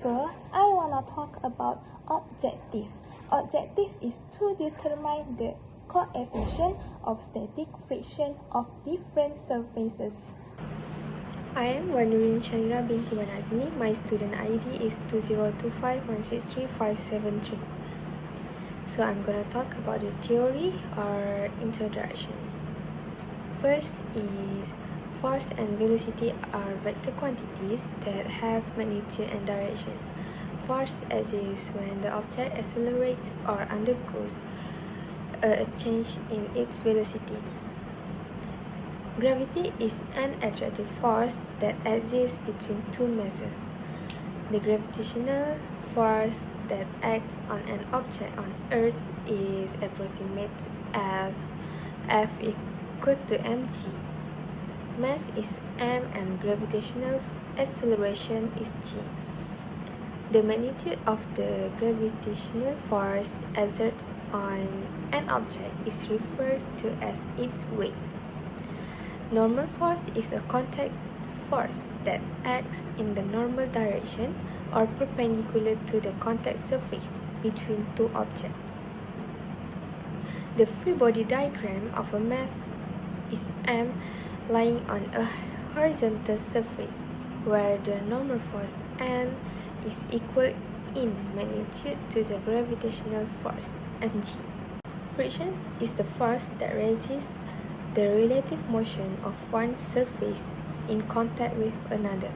So, I wanna talk about objective. Objective is to determine the coefficient of static friction of different surfaces. I am Wanurin Shaira binti Wanazmi. My student ID is 2025163573. So I'm gonna talk about the theory or introduction. First is force and velocity are vector quantities that have magnitude and direction. Force exists when the object accelerates or undergoes a change in its velocity. Gravity is an attractive force that exists between two masses. The gravitational force that acts on an object on Earth is approximated as F equal to mg. Mass is m and gravitational acceleration is g. The magnitude of the gravitational force exerted on an object is referred to as its weight. Normal force is a contact force that acts in the normal direction or perpendicular to the contact surface between two objects. The free body diagram of a mass is m lying on a horizontal surface where the normal force n is equal in magnitude to the gravitational force mg. Friction is the force that resists the relative motion of one surface in contact with another.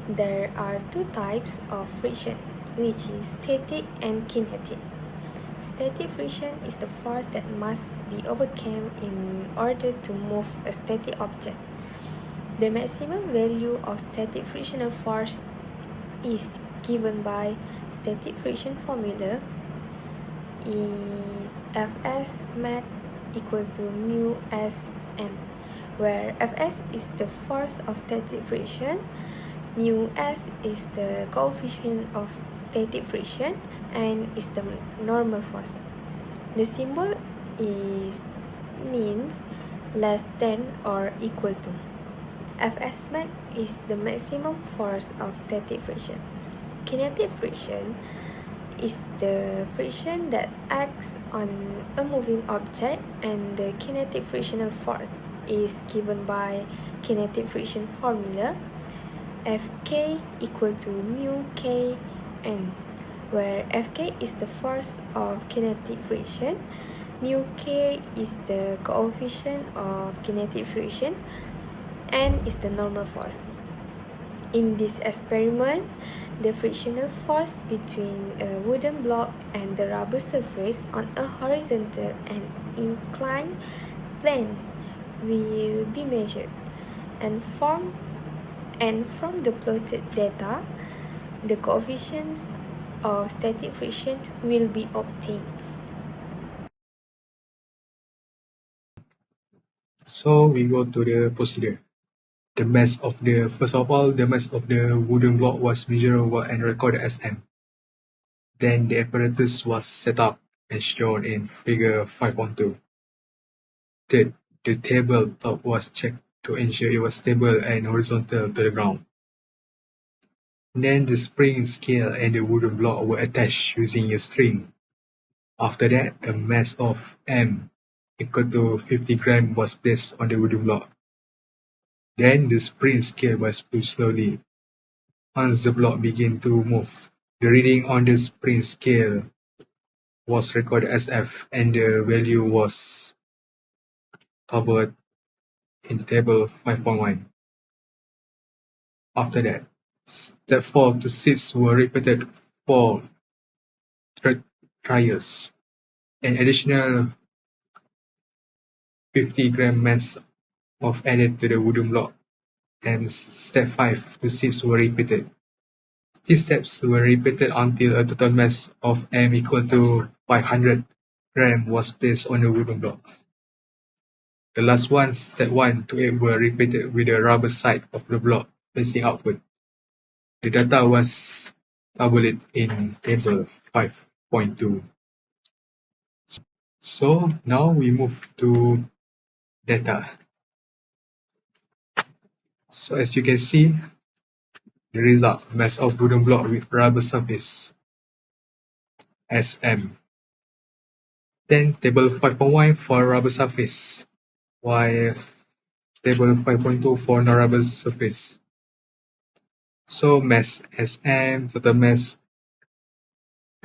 There are two types of friction, which is static and kinetic. Static friction is the force that must be overcome in order to move a static object. The maximum value of static frictional force is given by static friction formula is Fs max equals to mu s m, where Fs is the force of static friction, mu s is the coefficient of static friction, and is the normal force. The symbol is means less than or equal to. Fs max is the maximum force of static friction. Kinetic friction is the friction that acts on a moving object, and the kinetic frictional force is given by kinetic friction formula Fk equal to mu k n, where Fk is the force of kinetic friction, mu k is the coefficient of kinetic friction, n is the normal force. In this experiment, the frictional force between a wooden block and the rubber surface on a horizontal and inclined plane will be measured, and from the plotted data, the coefficient of static friction will be obtained. So we go to the procedure. First of all, the mass of the wooden block was measurable and recorded as m. Then the apparatus was set up as shown in figure 5.2. Third, the tabletop was checked to ensure it was stable and horizontal to the ground. Then the spring scale and the wooden block were attached using a string. After that, a mass of m equal to 50 grams was placed on the wooden block. Then the spring scale was pushed slowly. Once the block began to move, the reading on the spring scale was recorded as F, and the value was tabled in table 5.1. After that, step 4 to 6 were repeated for trials. An additional 50 gram mass of added to the wooden block, and step 5 to 6 were repeated. These steps were repeated until a total mass of m equal to 500 gram was placed on the wooden block. The last one, step 1 to 8, were repeated with the rubber side of the block facing outward. The data was tabulated in table 5.2. So now we move to data. So as you can see, The result, mass of wooden block with rubber surface, Sm. Then table 5.1 for rubber surface, while table 5.2 for non-rubber surface. So mass Sm, total mass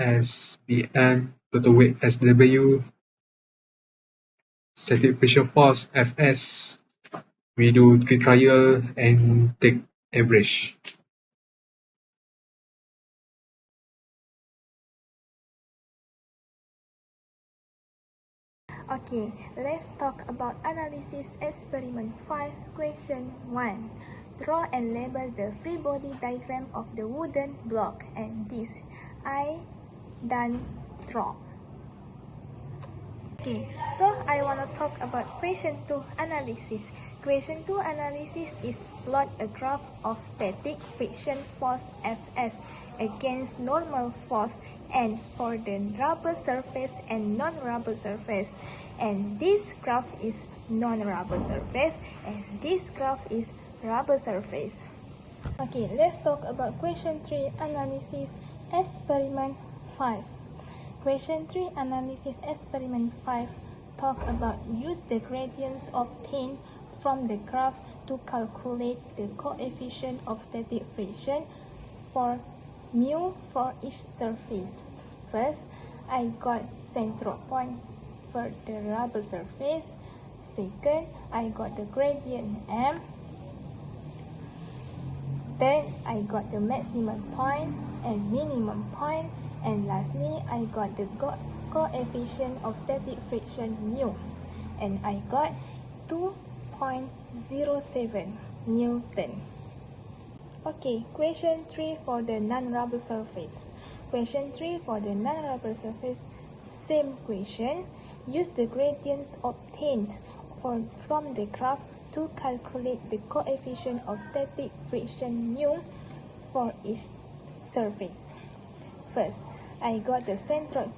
Sbm, total weight Sw, static friction force Fs. We do 3 trial and take average. Okay, let's talk about analysis experiment 5, question 1. Draw and label the free body diagram of the wooden block, and this I done draw. Okay, so I want to talk about question 2 analysis. Question 2 analysis is plot a graph of static friction force Fs against normal force N for the rubber surface and non-rubber surface. And this graph is non-rubber surface and this graph is rubber surface. Okay, let's talk about question 3 analysis experiment 5. Question 3 analysis experiment 5 talk about use the gradients obtained from the graph to calculate the coefficient of static friction for mu for each surface. First, I got central points for the rubber surface. Second, I got the gradient m. Then I got the maximum point and minimum point, and lastly I got the coefficient of static friction mu, and I got 2.07 Newton. Okay, question 3 for the non-rubber surface. Question 3 for the non-rubber surface, same question. Use the gradients obtained from the graph to calculate the coefficient of static friction mu for each surface. First, I got the central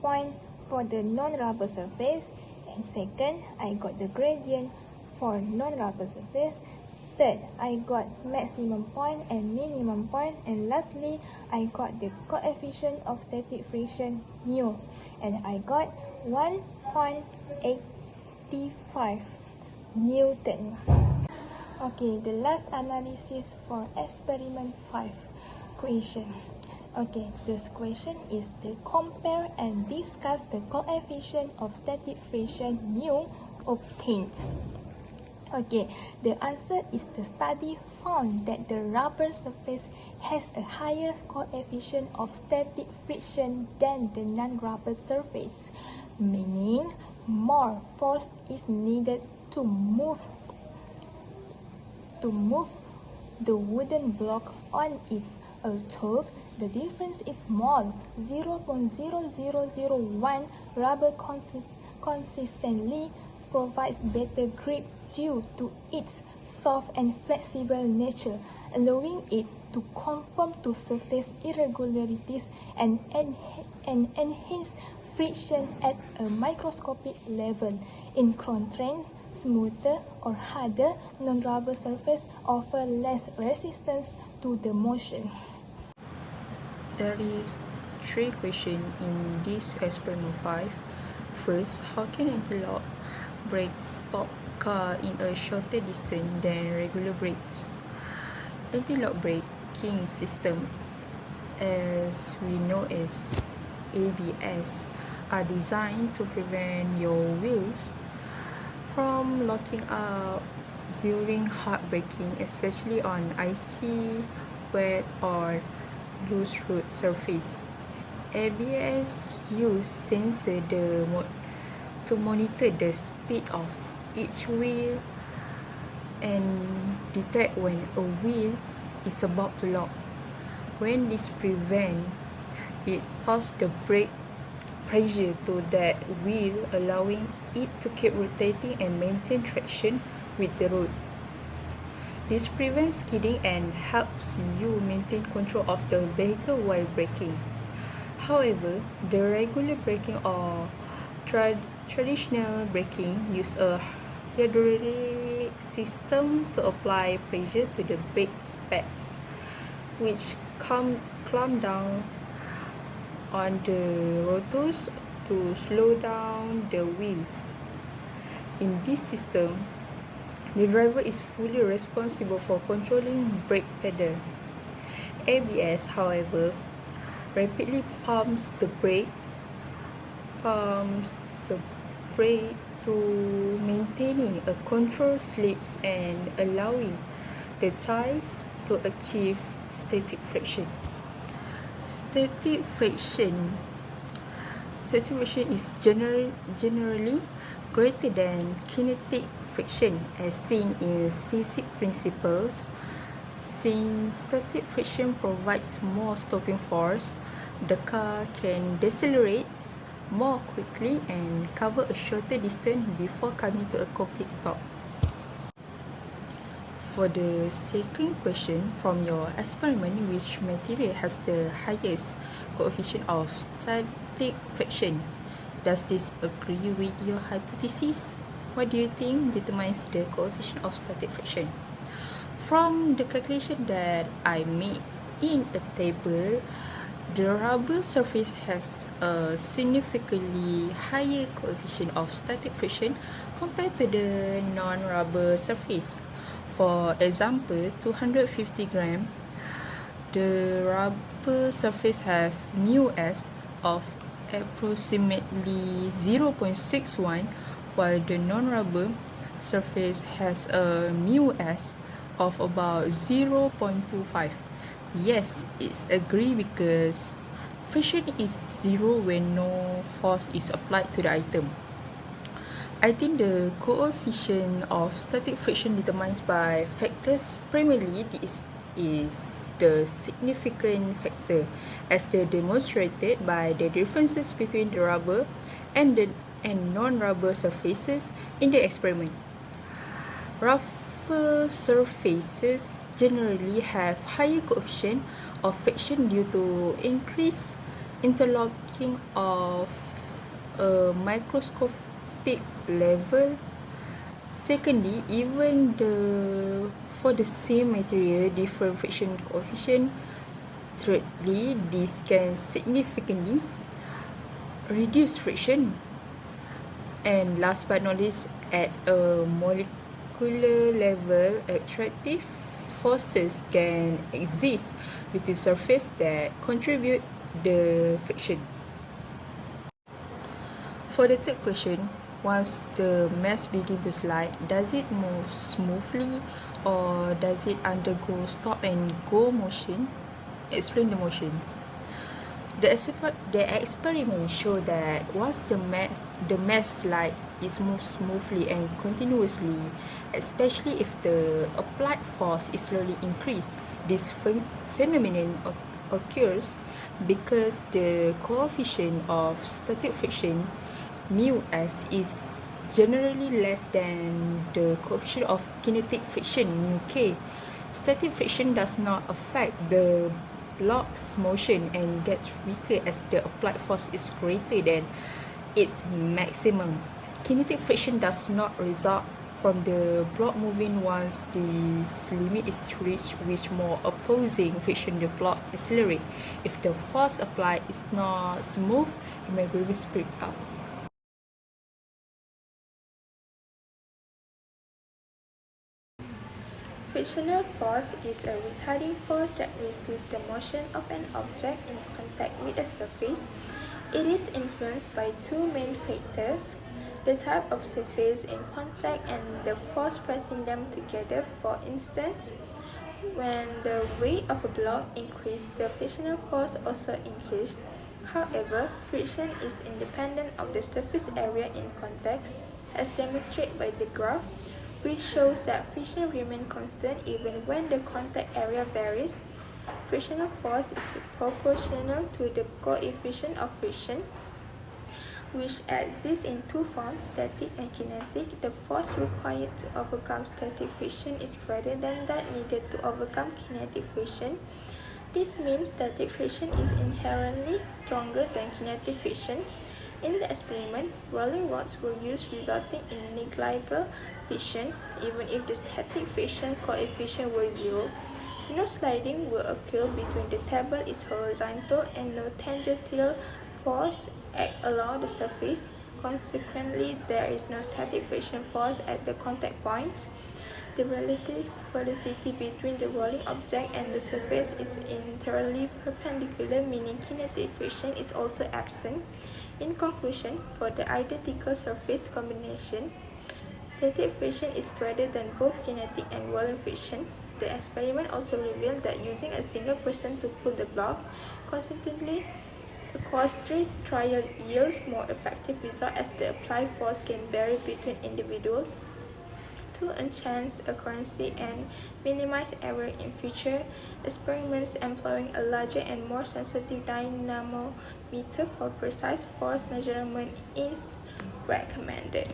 point for the non-rubber surface, and second, I got the gradient for non-rubber surface. Third, I got maximum point and minimum point, and lastly, I got the coefficient of static friction mu, and I got 1.85 Newton. Okay, the last analysis for experiment 5 question. Okay, this question is to compare and discuss the coefficient of static friction mu obtained. Okay, the answer is the study found that the rubber surface has a higher coefficient of static friction than the non-rubber surface, meaning more force is needed to move the wooden block on it. Although the difference is small, 0.0001, rubber consistently provides better grip due to its soft and flexible nature, allowing it to conform to surface irregularities and enhance friction at a microscopic level. In contrast, smoother or harder non-rubber surface offer less resistance to the motion. There is 3 questions in this experiment 5. First, how can interlock brakes stop a car in a shorter distance than regular brakes? Interlock braking system, as we know as ABS, are designed to prevent your wheels from locking up during hard braking, especially on icy, wet, or loose road surface. ABS use sensor to monitor the speed of each wheel and detect when a wheel is about to lock. When this prevents, it passes the brake pressure to that wheel, allowing it to keep rotating and maintain traction with the road. This prevents skidding and helps you maintain control of the vehicle while braking. However, the regular braking or traditional braking use a hydraulic system to apply pressure to the brake pads. which clamp down on the rotors to slow down the wheels. In this system, the driver is fully responsible for controlling brake pedal. ABS, however, rapidly pumps the brake to maintaining a controlled slips and allowing the tires to achieve static friction. Static friction is generally greater than kinetic friction as seen in physics principles. Since static friction provides more stopping force, the car can decelerate more quickly and cover a shorter distance before coming to a complete stop. For the second question from your experiment, which material has the highest coefficient of static friction? Does this agree with your hypothesis? What do you think determines the coefficient of static friction? From the calculation that I made in a table, the rubber surface has a significantly higher coefficient of static friction compared to the non-rubber surface. For example, 250 gram, the rubber surface have μs of approximately 0.61, while the non-rubber surface has a μs of about 0.25. Yes, it's agree because friction is zero when no force is applied to the item. I think the coefficient of static friction determined by factors. Primarily, this is the significant factor, as demonstrated by the differences between the rubber and non-rubber surfaces in the experiment. Rougher surfaces generally have higher coefficient of friction due to increased interlocking of a microscopic level. Secondly, even for the same material, different friction coefficient. Thirdly, this can significantly reduce friction. And last but not least, at a molecular level, attractive forces can exist between surface that contribute the friction. For the third question, once the mass begins to slide, does it move smoothly or does it undergo stop and go motion? Explain the motion. The experiment showed that once the mass slide, it moves smoothly and continuously, especially if the applied force is slowly increased. This phenomenon occurs because the coefficient of static friction μs is generally less than the coefficient of kinetic friction μk. Static friction does not affect the block's motion and gets weaker as the applied force is greater than its maximum. Kinetic friction does not result from the block moving once this limit is reached, with more opposing friction the block accelerate. If the force applied is not smooth, it may be spread out. Frictional force is a retarding force that resists the motion of an object in contact with a surface. It is influenced by two main factors: the type of surface in contact and the force pressing them together. For instance, when the weight of a block increased, the frictional force also increased. However, friction is independent of the surface area in contact, as demonstrated by the graph, which shows that friction remains constant even when the contact area varies. Frictional force is proportional to the coefficient of friction, which exists in two forms, static and kinetic. The force required to overcome static friction is greater than that needed to overcome kinetic friction. This means static friction is inherently stronger than kinetic friction. In the experiment, rolling rods were used, resulting in negligible friction, even if the static friction coefficient were zero. No sliding will occur between the table is horizontal and no tangential force act along the surface. Consequently, there is no static friction force at the contact points. The relative velocity between the rolling object and the surface is entirely perpendicular, meaning kinetic friction is also absent. In conclusion, for the identical surface combination, static friction is greater than both kinetic and volume friction. The experiment also revealed that using a single person to pull the block consistently across 3 trials yields more effective results as the applied force can vary between individuals. To enhance accuracy and minimize error in future experiments, employing a larger and more sensitive dynamometer for precise force measurement is recommended.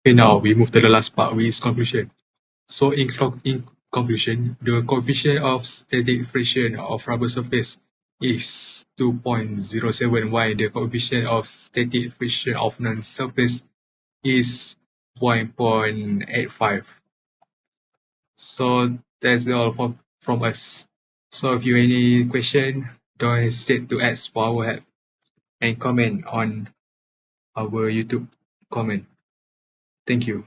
Okay, now we move to the last part, which is conclusion. So in conclusion, the coefficient of static friction of rubber surface is 2.07, while the coefficient of static friction of non-surface is 1.85. So that's all from us. So if you have any question, don't hesitate to ask for our help and comment on our YouTube comment. Thank you.